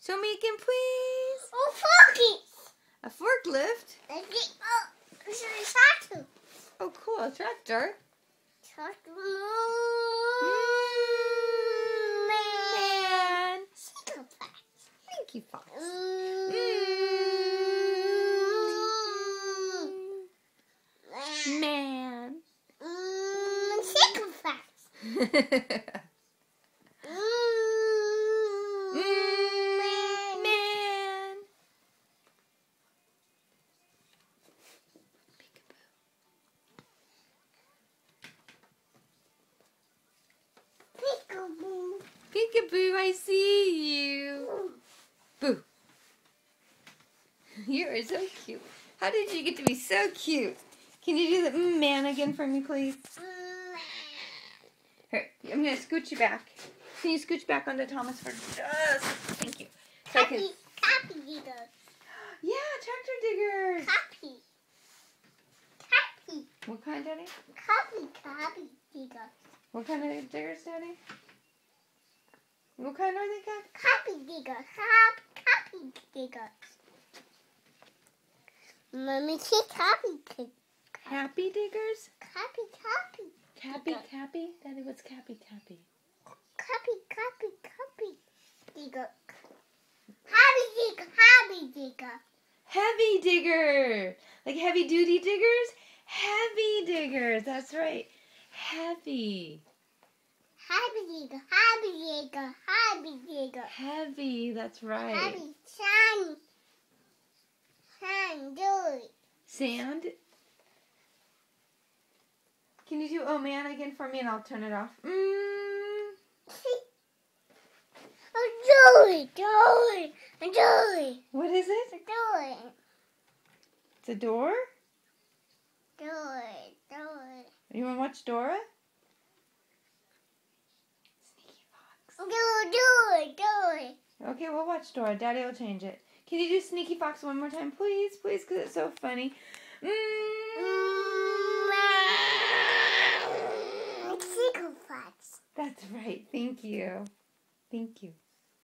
Show me again, please. Oh, forky. A forklift? It's a tractor. Oh, cool. A tractor. Tractor. Man. Sycophant. Thank you, Fox. Man. Sycophant. Man. Peekaboo. Peekaboo, I see you. Boo. You are so cute. How did you get to be so cute? Can you do the man again for me, please? Here, I'm going to scooch you back. Can you scooch back onto Thomas for just... Thank you. So I can... Copy digger. Yeah, tractor diggers. Copy. What kind, Daddy? Copy digger. What kind of diggers, Daddy? What kind are they, Kat? Copy digger. Copy digger. Mommy, see copy digger. Happy diggers? Copy. Cappy? Daddy, what's cappy? Copy digger. Hobby digger. Heavy digger. Like heavy duty diggers? Heavy diggers. That's right. Heavy. Hobby digger. Heavy. That's right. Hobby sun, joy. Sand. Can you do oh man again for me and I'll turn it off? Oh, joy. What is it? Joy. It's a door? You want to watch Dora? Sneaky Fox. Joy. Okay, we'll watch Dora. Daddy will change it. Can you do Sneaky Fox one more time, please? Please, because it's so funny. Sycophants. That's right. Thank you.